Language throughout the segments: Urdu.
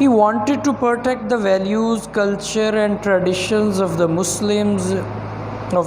He wanted to protect the values, culture and traditions of the Muslims of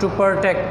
to protect,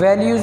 values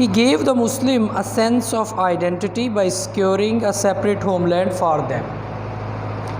He gave the Muslim a sense of identity by securing a separate homeland for them.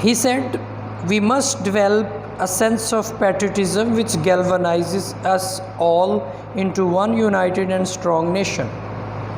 He said, we must develop a sense of patriotism which galvanizes us all into one united and strong nation.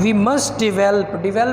we must develop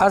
a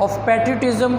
of patriotism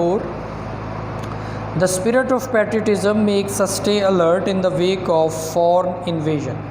4। The spirit of patriotism makes us stay alert in the wake of foreign invasion.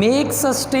makes us stay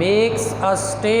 makes us stay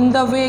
in the way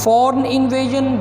foreign invasion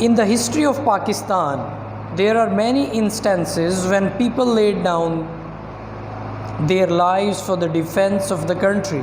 In the history of Pakistan, there are many instances when people laid down their lives for the defense of the country.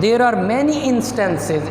there are many instances,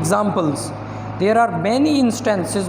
examples, there are many instances,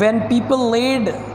when people laid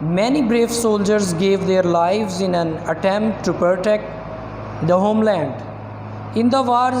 many brave soldiers gave their lives in an attempt to protect the homeland. In the wars,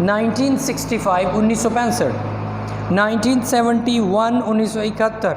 1965 1965, 1971 1971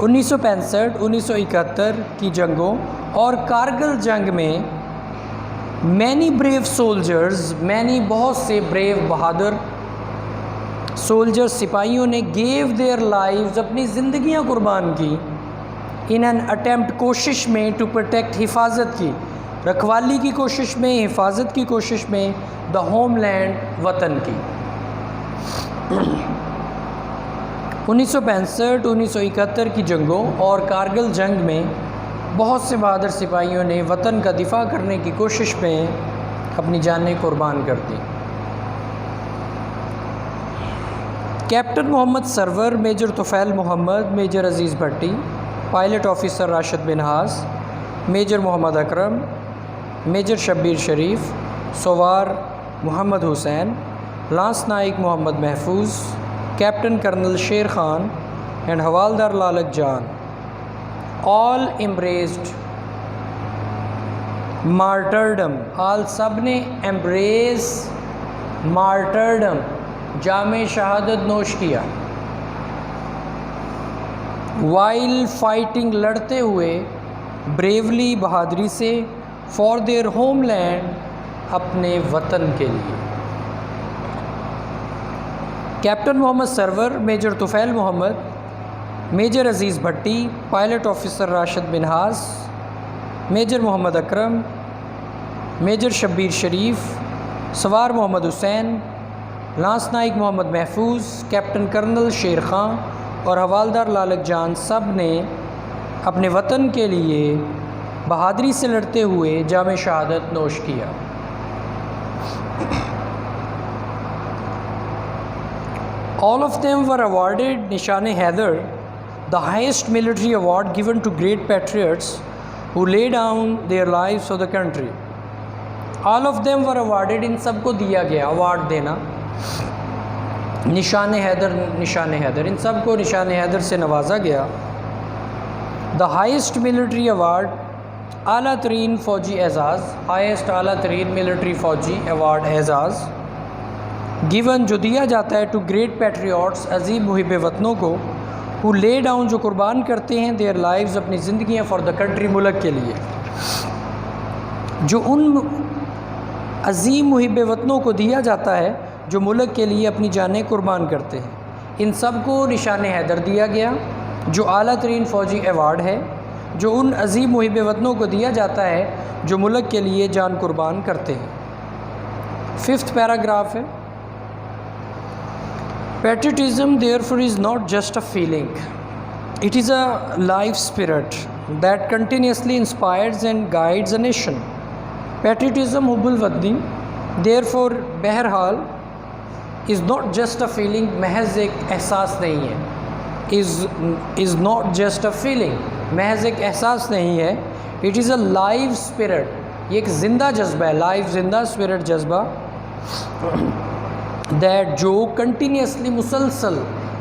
1965 1971 کی جنگوں اور کارگل جنگ میں مینی بریو سولجرز، مینی بہت سے بریو بہادر سولجر سپاہیوں نے گیو دیئر لائیوز اپنی زندگیاں قربان کی، ان این اٹیمپٹ کوشش میں ٹو پروٹیکٹ حفاظت کی، رکھوالی کی کوشش میں، حفاظت کی کوشش میں، دا ہوم لینڈ وطن کی۔ 1965 1971 کی جنگوں اور کارگل جنگ میں بہت سے بہادر سپاہیوں نے وطن کا دفاع کرنے کی کوشش میں اپنی جانیں قربان کر دیں۔ Captain Muhammad Sarwar, major Tufail Muhammad, major Aziz Bhatti, pilot officer Rashid Minhas, major Muhammad Akram, major Shabbir Sharif, سوار محمد حسین، لانس نائک محمد محفوظ، captain colonel Sher Khan and حوالدار Lalak Jan all embraced martyrdom، all سب نے embrace martyrdom، جامِ شہادت نوش کیا، while fighting، لڑتے ہوئے، bravely، بہادری سے، for their homeland، اپنے وطن کے لیے۔ Captain Muhammad Sarwar, major Tufail Muhammad, major Aziz Bhatti, pilot officer Rashid Minhas, major Muhammad Akram, major Shabbir Sharif, سوار محمد حسین، لانس نائک محمد محفوظ، کیپٹن کرنل شیر خان اور حوالدار لالک جان سب نے اپنے وطن کے لیے بہادری سے لڑتے ہوئے جامِ شہادت نوش کیا۔ All of them were awarded نشان Haider, the highest military award given to great patriots who lay down their lives for the country۔ all of them were awarded، ان سب کو دیا گیا، award دینا، نشان حیدر، نشان حیدر، ان سب کو نشان حیدر سے نوازا گیا۔ the highest military award، اعلیٰ ترین فوجی اعزاز، highest اعلیٰ ترین military فوجی award اعزاز، given جو دیا جاتا ہے to great patriots، عظیم محب وطنوں کو، who lay down جو قربان کرتے ہیں their lives اپنی زندگیاں for the country ملک کے لیے، جو ان عظیم محب وطنوں کو دیا جاتا ہے جو ملک کے لیے اپنی جانیں قربان کرتے ہیں۔ ان سب کو نشان حیدر دیا گیا جو اعلیٰ ترین فوجی ایوارڈ ہے، جو ان عظیم محب وطنوں کو دیا جاتا ہے جو ملک کے لیے جان قربان کرتے ہیں۔ 5th پیراگراف ہے، Patriotism therefore is not just a feeling, it is a life spirit that continuously inspires and guides a nation۔ Patriotism حب الوطنی therefore بہرحال is not just a feeling، محض ایک احساس نہیں ہے، is not just a feeling، محض ایک احساس نہیں ہے، it is a life spirit، یہ ایک زندہ جذبہ ہے، لائف زندہ، اسپرٹ جذبہ، دیٹ جو کنٹینیوسلی مسلسل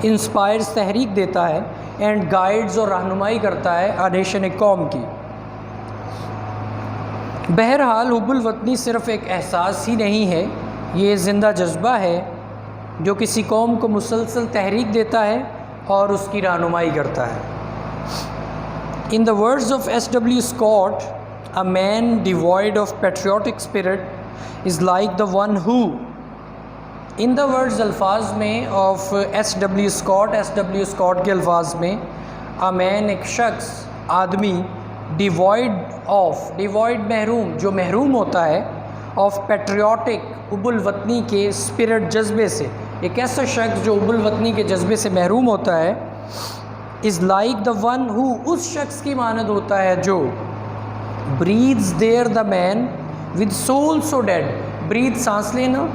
انسپائرز تحریک دیتا ہے، اینڈ گائیڈز اور رہنمائی کرتا ہے نیشن، ایک قوم کی۔ بہرحال حب الوطنی صرف ایک احساس ہی نہیں ہے، یہ زندہ جذبہ ہے جو کسی قوم کو مسلسل تحریک دیتا ہے اور اس کی رہنمائی کرتا ہے۔ In the words of S.W. Scott، a man devoid of patriotic spirit is like the one who، in the words الفاظ میں آف ایس ڈبلیو اسکاٹ کے الفاظ میں، مین ایک شخص، آدمی، ڈیوائڈ محروم، جو محروم ہوتا ہے، آف پیٹریوٹک حب الوطنی کے اسپرٹ جذبے سے، ایک ایسا شخص جو حب الوطنی کے جذبے سے محروم ہوتا ہے، از لائک دا ون ہو، اس شخص کی مانند ہوتا ہے جو breathes there the man with soul so dead, breathe سانس لینا،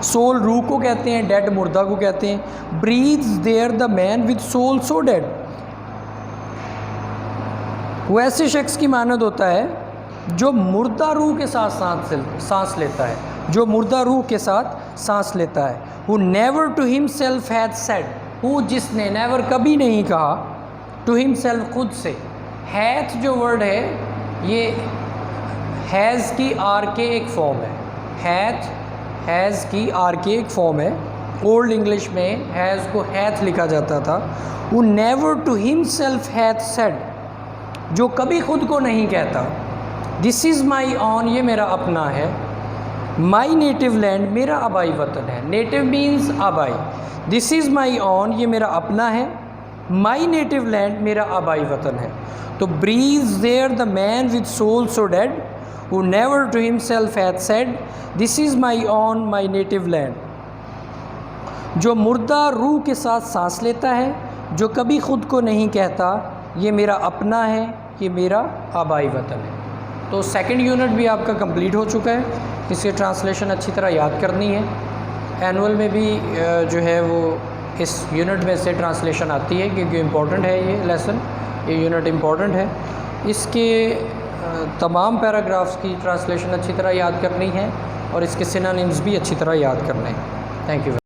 سول روح کو کہتے ہیں، ڈیڈ مردہ کو کہتے ہیں، breathes there the man with soul so dead, وہ ایسے شخص کی مانند ہوتا ہے جو مردہ روح کے ساتھ سانس لیتا ہے، جو مردہ روح کے ساتھ سانس لیتا ہے۔ who never to himself had said، وہ جس نے نیور کبھی نہیں کہا، to himself خود سے، hath جو ورڈ ہے یہ has کی آر کے ایک فارم ہے، hath has کی آر کے ایک فارم ہے، اولڈ انگلش میں ہیز کو ہیتھ لکھا جاتا تھا. who never to himself hath said, جو کبھی خود کو نہیں کہتا. this is my own, یہ میرا اپنا ہے. my native land, میرا آبائی وطن ہے. native means آبائی. this is my own, یہ میرا اپنا ہے. my native land, میرا آبائی وطن ہے. تو breathes there the man with soul so dead, who never to himself hath said, this is my own, my native land. جو مردہ روح کے ساتھ سانس لیتا ہے، جو کبھی خود کو نہیں کہتا یہ میرا اپنا ہے، یہ میرا آبائی وطن ہے. تو سیکنڈ یونٹ بھی آپ کا کمپلیٹ ہو چکا ہے. اس کی ٹرانسلیشن اچھی طرح یاد کرنی ہے. اینول میں بھی جو ہے وہ اس یونٹ میں سے ٹرانسلیشن آتی ہے کیونکہ امپورٹنٹ ہے یہ لیسن، یہ یونٹ امپورٹنٹ ہے. اس کے تمام پیراگرافس کی ٹرانسلیشن اچھی طرح یاد کرنی ہے اور اس کے سینونیمز بھی اچھی طرح یاد کرنے ہیں. Thank you.